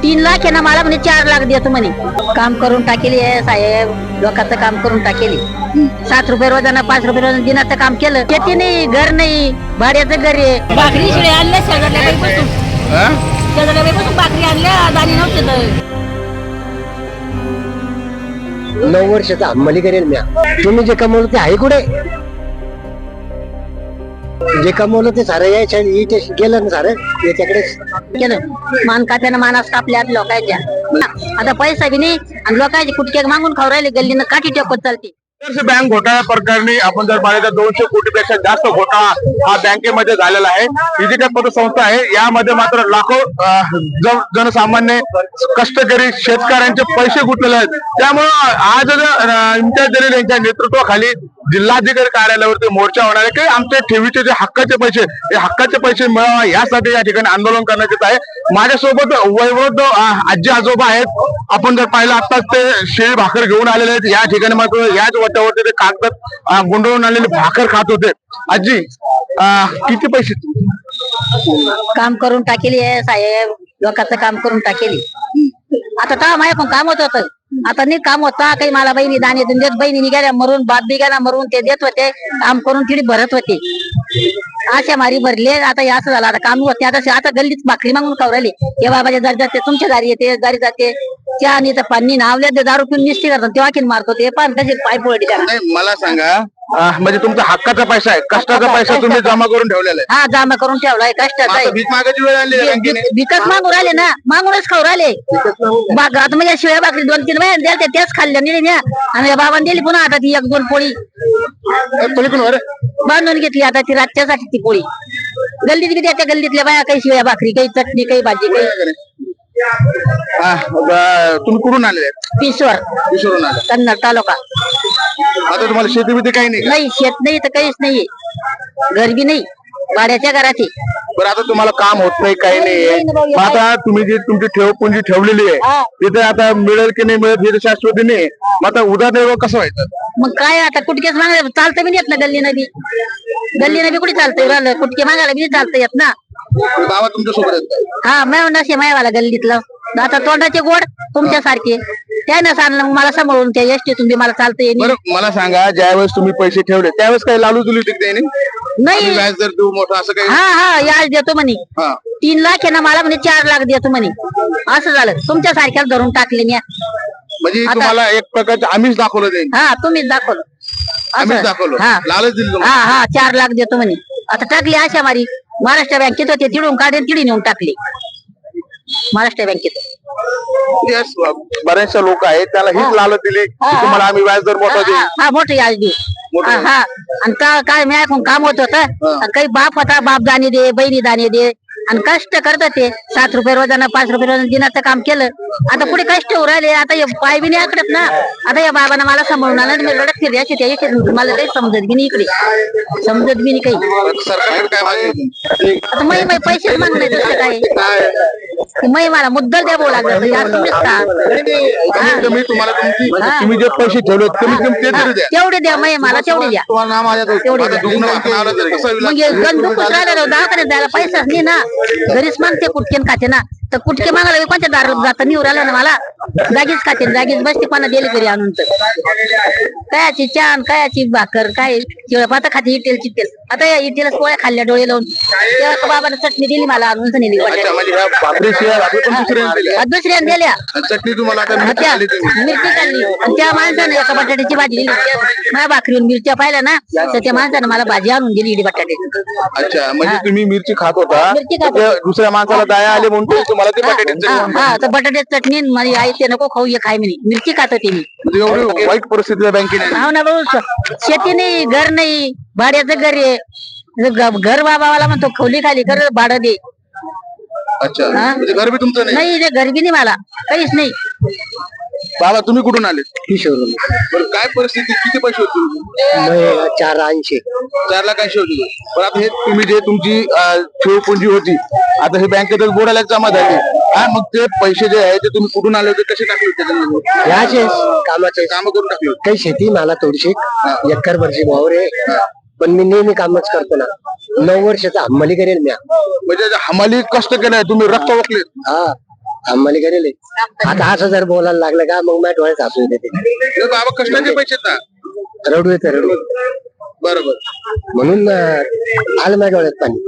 3 लाख आहे ना मला म्हणे 4 लाख देतो म्हणे. काम करून टाकेली आहे साहेब, लोकांचं काम करून टाकेली. 7 रुपये रोजानं 5 रुपये रोजानं दिनाचं काम केलं. शेती नाही, घर नाही, भाड्याचं घर आहे. भाकरी शिळे आणल्या शेजारल्या बाईपासून, शेजारल्या बाईपासून भाकरी आणल्या, दाणी नव्हते तर. 9 वर्षाचा अंमली करेल म्या. तुम्ही जे कमवलं ते आहे कुठे? जे कमवलं ते सारं यायच्या इथे गेलं ना, सारं याच्याकडेच केलं. मान खात्यानं मानास कापल्या लोकांच्या. आता पैसा बी नाही आणि लोकांचे कुटके मागून खाऊ राहिले, गल्लीनं काठी टेकत चालते. बँक घोटाळा प्रकरणी आपण जर पाहिलं तर 200 कोटीपेक्षा जास्त घोटाळा हा बँकेमध्ये झालेला आहे. ही जी काही पतसंस्था आहे यामध्ये मात्र लाखो जनसामान्य कष्टकरी शेतकऱ्यांचे पैसे गुंतलेले आहेत. त्यामुळे आज इम्तियाज जलील यांच्या नेतृत्वाखाली जिल्हाधिकारी कार्यालयावरती मोर्चा होणार आहे की आमच्या ठेवीचे जे हक्काचे पैसे, हे हक्काचे पैसे मिळावा यासाठी या ठिकाणी आंदोलन करण्यात येत आहे. माझ्यासोबत वयोवृद्ध आजी आजोबा आहेत. आपण जर पाहिलं आताच ते शेळी भाकर घेऊन आलेले आहेत. या ठिकाणी मात्र याच वट्यावरती ते कागदात गुंडळून आलेले भाकर खात होते. आजी, किती पैसे? काम करून टाकेली आहे साहेब, लोकांचं काम करून टाकेली. आता तर माझ्या पण काम होत होतं, आता नाही काम होता काही. मला बहिणी दाणे देत, बहिणी गेल्या मरून, बाप बी गेला मरून, ते देत होते काम करून, तिथे भरत होते. अशा मारी भरले. आता हे असं झालं, आता काम होते. आता गल्लीत भाकरी मागून खाऊ राहिले. हे बाबाच्या दारी जाते, तुमच्या दारी येते, दारी जाते. चहा आणि पाणी नावले दारू पिऊन निष्ठी करतात, तेव्हा की मारतो ते पण कसे पाय पडले त्याला. मला सांगा, म्हणजे तुमचा हक्काचा पैसा आहे, कष्टाचा पैसा तुम्ही जमा करून ठेवलेला आहे? हा, जमा करून ठेवलाय, कष्टाचा आहे. भीक मागायची वेळ आली बँकेने? भीकच मागून राहिले ना, मागूनच खाऊ राहिले. आता म्हणजे शिळ्या भाकरी 2-3 महिने द्याल त्याच खाल्ल्या नाही आणि बाबांनी दिली पुन्हा. आता ती 1-2 पोळी बांधून घेतली. आता ती रातच्यासाठी ती पोळी गल्लीत बी द्याच्या, गल्लीतल्या बाया काही शिळ्या भाकरी, काही चटणी, काही भाजी, काही. तुम्ही कुठून आले? पिसवरून आले, कन्नड तालुका. आता तुम्हाला शेती बिती काही नाही, शेत नाही तर काहीच नाहीये, घर बी नाही, भाड्याच्या घराची. बरं, आता तुम्हाला काम होत नाही, काही नाही. आता तुम्ही जी तुमची ठेवपुंजी ठेवलेली आहे तिथे आता मिळेल की नाही मिळेल हे शाश्वती नाही. मग आता उदरनिर्वाह कसं व्हायचं? मग काय आता कुटकेच मागायला चालतं बी येत ना, गल्ली नदी कुठे चालतंय राहिलं, कुटके मागायला बी चालतं येत ना. बाबा तुमच्या सोबत? हा, नसे मायवाला गल्लीतलं. आता तोंडाचे गोड तुमच्यासारखे त्यानं सांगलं मला सांभाळून, त्या एसटी तुम्ही मला चालतंय. मला सांगा, ज्यावेळेस तुम्ही पैसे ठेवले त्यावेळेस काही लालू दिली होती? नाही, व्याज जर देऊ मोठं असं काही? हा, याज देतो म्हणे. 3 लाख आहे ना मला म्हणे 4 लाख देतो म्हणे. असं झालं, तुमच्या सारख्याच धरून टाकले मी. म्हणजे तुम्हाला एक प्रकारचं आम्हीच दाखवलं जाईल? हा, तुम्हीच दाखवलं. आम्हीच दाखवलं, लालच दिली? हा, 4 लाख देतो म्हणे. आता टाकली अशा मारी. महाराष्ट्र बँकेत होते, तिडून काढे तिडी नेऊन टाकले महाराष्ट्र बँकेत. बरेचसे लोक आहेत त्याला हीच लालच दिली तुम्हाला आम्ही व्याज दर मोठा देऊ. हा, मोठं याज देऊ. हा, आणि काय मी ऐकून काम होत होतं. काही बाप होता, बाप दाणे दे, बहिणी दाणे दे, आणि कष्ट करतात ते. 7 रुपये रोजानं 5 रुपये रोजानं दिनाचं काम केलं. आता पुढे कष्ट होऊ राहिले. आता हे पाय बी नाही आकडत ना. आता या बाबांना मला सांभाळून आला, मी रडत फिरले असे त्या मला काही समजत बी नाही, इकडे समजत बी नाही काही. सरकारकडे काय मागणी? आता मै पैसे मागणे दुसरं काय. मला मुद्दल द्यावं लागलं यार, तुम्हीच का. तुम्ही तुम्ही जे पैसे ठेवले तेवढे द्या, मला तेवढे द्या. तेवढे म्हणजे गंदूकच राहिलं, दवाखान्यात द्यायला पैसाच नाही ना. घरीच मागते कुटके खाते ना, तर कुटके मागायला कोणत्या दारात जाता निवड आला ना मला. जागीच खाते, जागीच बसते, कोणा दिली घरी आणून. तर कयाची चहा, कयाची भाकर, काय पाता खाते इटेलची तेल. आता या इटेलच पोळ्या खाल्ल्या डोळे लावून. तेव्हा बाबाने चटणी दिली मला आणून, नेली दुसऱ्याने दिल्या. मिरची काढली आणि त्या माणसाने एका बटाट्याची भाजी दिली. माझ्या भाकरीवर मिरच्या पाहिल्या ना, तर त्या माणसाने मला भाजी आणून दिली इडी बटाट्याची. अच्छा, म्हणजे तुम्ही मिरची खात होता, दुसऱ्या माणसाला दया आले म्हणून तुम्हाला ते बटाट्याची? हा, तर बटाट्याची चटणी माझी आई ते नको खाऊ, खाय म्हणे. मिरची खात होती मी. एवढी वाईट परिस्थिती बँकेने? हो ना भाऊ, शेती नाही, घर नाही, भाड्याचं घर आहे. घर बाबाला म्हणतो खोली खाली कर, भाडं दे. अच्छा, घर बी तुमचं नाही? घर बी नाही, मला काहीच नाही. बाबा तुम्ही कुठून आले? किशोरून. बरं, काय परिस्थिती, किती पैसे होते? 480. 4,80,000 होते. पण आता हे तुम्ही जे तुमची ठेवपुंजी होती, आता हे बँकेतच बुडायला जमा झाली. मग ते पैसे जे आहे ते तुम्ही कुठून आले होते, कसे टाकले होते? याचे कामाचे काम करून टाकले होते? काही शेती मला थोडीशी एकर भरची वावर आहे, पण मी नेहमी कामच करतो ना. 9 वर्षाचा हमाली करेल म्या. म्हणजे हमाली कष्ट केलाय तुम्ही, रक्त ओकले? हा, आम्हाला करेल आता असं जर बोलायला लागलं का मग माझ्या डोळ्यात हसू येते ते. बाबा कष्टाचे पैसे आहेत ना. रडू येतं रडू. बरोबर. म्हणून आलं माझ्या डोळ्यात पाणी.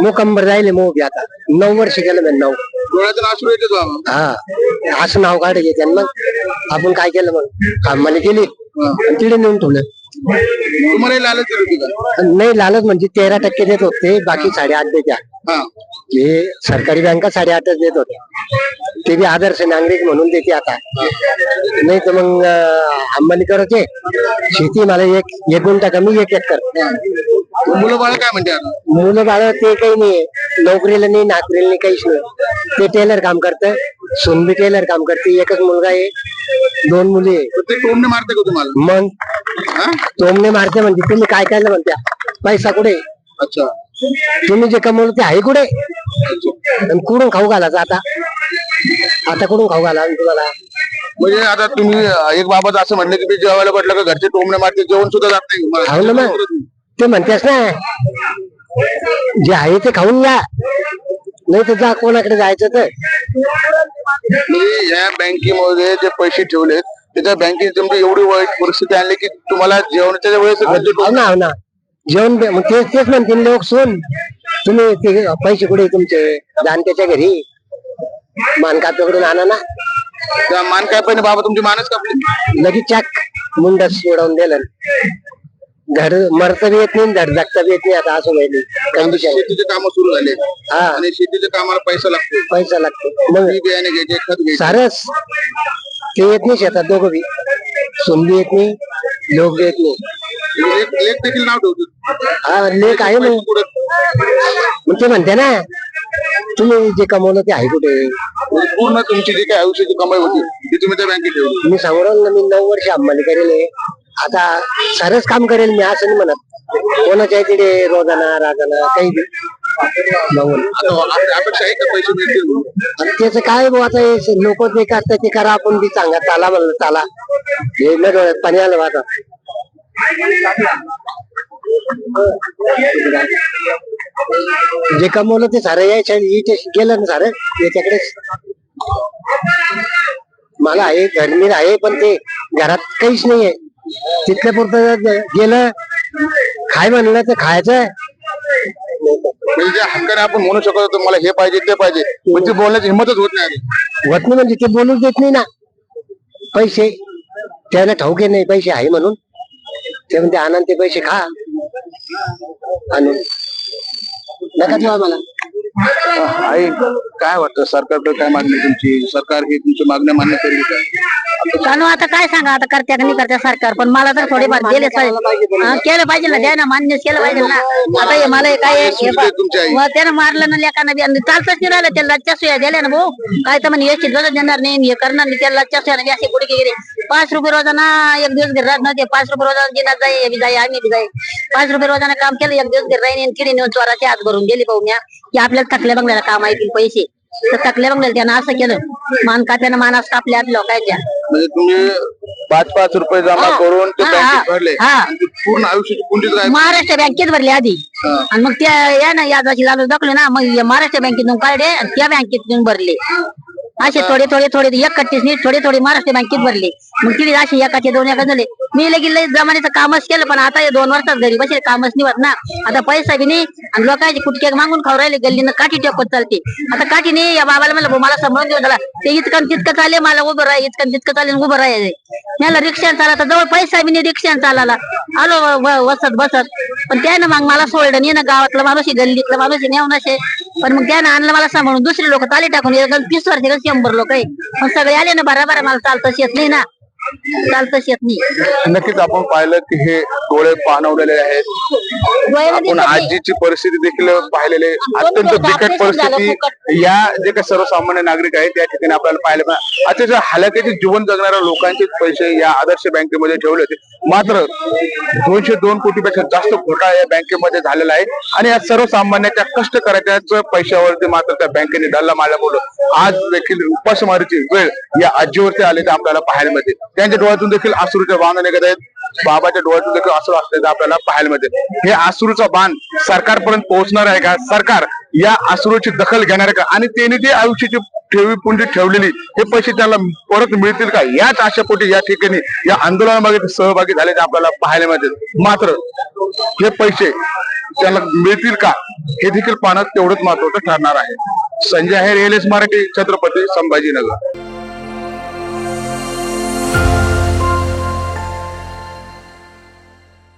मोकंबर राहिले मोठी आता 9 वर्ष गेलं मी 9. डोळ्यातून अश्रू येते बाबा. हा असं नाव काढायचे त्यांनी. मग आपण काय केलं मग आम्हाला केली आणि तिथे नेऊन ठेवलं. तुम्हाला लालच होती का? नाही लालच म्हणजे 13% देत होते, बाकी 8.5 द्यायच्या. हा. हे सरकारी बँका 8.5च देत होते. ते बी आदर्श नागरिक म्हणून देते आता. नाही तर मग अंबानी करायचे शेती मला एक गुंठा कमी 1 एकर. मुलं बाळ काय म्हणते आता? मुलं बाळ ते काही नाही, नोकरीला नाही नाकरीला नाही काहीच नाही. ते टेलर काम करतं, सोनबी टेलर काम करते. एकच मुलगा आहे, 2 मुली आहे. ते टोमने मारते का तुम्हाला? मग टोमने मारते म्हणजे तुम्ही काय काय म्हणत्या पैसा कुठे? अच्छा. तुम्ही जे कमवलं ते आहे कुठे? आणि कुठून खाऊ घालायचं आता कुठून खाऊ घाला तुम्हाला? म्हणजे आता तुम्ही एक बाबत असं म्हणले की जेवायला म्हटलं का घरचे टोमने मारते, जेवण सुद्धा जात नाही. खाऊ ना मग ते म्हणतेस ना, जे आहे ते खाऊन घ्या, नाही तर जा कोणाकडे जायचं तर. या बँकेमध्ये जे पैसे ठेवले त्याच्या बँकेत तुमची एवढी वाईट परिस्थिती आणली की तुम्हाला जेवणाच्या वेळेस घरचे हो ना हो ना जेवण मग तेच म्हणतील लोक. सोन तुम्ही ते पैसे कुठे तुमचे जाणत्याच्या घरी मानकाकडून आणा ना. त्या मान काय पण बाबा तुमची मानच कापली. लगेच चॅक मुंडस उडवून दिलं. धड मरता बी येत नाही, धड जगता बी येत नाही. आता असं माहिती कंडिशन. शेतीचे काम सुरू झाले हा आणि शेतीच्या कामाला पैसा लागतो. पैसा लागतो. मग बी बियाणे घ्यायचे, खत घ्यायचे. सारस ते येत नाही शेतात. दोघं बी सोन बी येत नाही, लोक बी येत नाही. लेख देखील नाव ठेवतो. हा लेख आहे ना. मग ते म्हणते ना तुम्ही जे कमवलं ते आहे कुठे? पूर्ण तुमची जी काही आयुष्याची कमाई होती ती तुम्ही त्या बँकेत ठेवली. मी सांगू ना, मी 9 वर्ष अंबानी करेल. आता सारंच काम करेल मी, असं नाही म्हणत. कोणाच्या तिथे रोजाना राजाना काही बी बघून. अपेक्षा आहे का पैसे मिळतील म्हणून? आणि त्याचं काय भाऊ आता लोक जे करतात ते करा, आपण बी सांगा चाला म्हणलं चाला. हे न डोळ्यात पाणी आलं आता. जे कमवलं ते सारं यायच्या गेलं ना सारं याच्याकडेच. मला आहे घरमीर आहे, पण ते घरात काहीच नाहीये. तिथल्या पुरतं गेलं खाय म्हणलं तर खायचं. म्हणजे हक्काने आपण म्हणू शकत होतो मला हे पाहिजे ते पाहिजे, म्हणजे बोलण्याची हिंमतच होत नाही. होत नाही म्हणजे ते बोलूच देत नाही ना. पैसे त्याला ठाऊके नाही पैसे आहे म्हणून. ते म्हणते आनंद ते पैसे खा आणून नका देऊ आम्हाला. आई काय वाटतं सरकारकडे काय मागणी तुमची? सरकार ही तुमची मागण्या मान्य करेल का? चालू आता काय सांगा, आता करत्या का नाही करत्या सरकार, पण मला तर थोडेफार केले केलं पाहिजे ना. द्या ना, मान्य केलं पाहिजे ना. आता हे मला हे काय तुमची आई मग त्यानं मारलं ना लेखाना बी आणि चालतच नाही राहिलं. त्याला लच्च्या सुया दिल्या ना भाऊ. काय तर म्हणे याची गरज देणार नाही, हे करणार नाही. त्याला लच्च्या सुया असे कुठे गेले 5 रुपये रोजाना एक दिवस घरी राहत नव्हते. 5 रुपये रोजाना घेणार जाई बी जाई आम्ही बी जाई. 5 रुपये रोजाना काम केलं, एक दिवस घरी राहीन किडी नेऊन चोराचे हात भरून गेली भाऊ म्या की आपल्याला थकल्या बंगल्याला काम येतील पैसे. तर थकल्या बंगल्याला त्यानं असं केलं, मान काप्यानं मानास कापल्या लोकांच्या. म्हणजे तुम्ही 5-5 रुपये जमा करून ते बँकेत भरले आणि ते पूर्ण आयुष्याची पुंजीच काय? महाराष्ट्र बँकेत भरले आधी आणि मग त्या या ना याची लालच दाखवले ना, मग महाराष्ट्र बँकेतून काढले आणि त्या बँकेतून भरले. असे थोडे थोडे थोडे एक कट्टीस नाही, थोडे थोडे महाराष्ट्र बँकेत भरले. मग तिथे असे एकाचे 2 एका झाले. मी लगेच जमान्याचं कामच केलं, पण आता हे 2 वर्षात घरी बसले कामच निवत ना. आता पैसा बी नाही आणि लोकांचे कुटके मागून खाऊ राहिले. गल्लीनं काठी टेकत चालते. आता काठी नाही. या बाबाला म्हणलं मला सांभाळून देऊ झाला. ते इतकं तितकं चालले, मला उभं राहा इतकं तितकं चालेल उभं राहायचे. मला रिक्षाने चालला, जवळ पैसा बी नाही रिक्षाने चालायला. आलो वसत बसत, पण त्यानं मग मला सोडलं नाही ना. गावातला माणूस गल्लीतला माणूस नेऊन असे, पण मग त्यानं आणलं मला सांभाळून. दुसरे लोक ताली टाकून 30 वर्ष 100 लोक आहे, पण सगळे आले ना बरोबर. मला चालतच येत नाही ना, चालतच येत नाही. नक्कीच आपण पाहिलं की हे डोळे पाणवलेले आहेत. आपण आजीची परिस्थिती देखील पाहिलेली आहे. अत्यंत बिकट परिस्थिती या जे काही सर्वसामान्य नागरिक आहेत त्या ठिकाणी आपल्याला पाहायला मिळालं. अतिशय हलाखीचे जीवन जगणाऱ्या लोकांचे पैसे या आदर्श बँकेमध्ये ठेवले होते. मात्र 202 कोटीपेक्षा जास्त घोटाळा या बँकेमध्ये झालेला आहे आणि या सर्वसामान्याच्या कष्ट करायच्या पैशावरती मात्र त्या बँकेने डल्ला मारल्यामुळे आज देखील उपासमारीची वेळ या आजीवरती आली ते आपल्याला पाहायला मिळते. त्यांच्या डोळ्यातून देखील अश्रूच्या भावना निघत आहेत. बाबाच्या डोळ्यातून देखील अश्रू असल्याचं आपल्याला पाहायला मिळते. हे अश्रूचा बाण सरकारपर्यंत पोहोचणार आहे का? सरकार या अश्रूची दखल घेणार आहे का? आणि त्यांनी जे आयुष्याची ठेवी पुंजी ठेवलेली हे पैसे त्याला परत मिळतील का? याच आशापोटी या ठिकाणी या आंदोलनामध्ये सहभागी झाल्याचे आपल्याला पाहायला मिळते. मात्र हे पैसे त्याला मिळतील का हे देखील पाहणं तेवढंच महत्वाचं ठरणार आहे. संजय आहेर, एल एस मराठी, छत्रपती संभाजीनगर.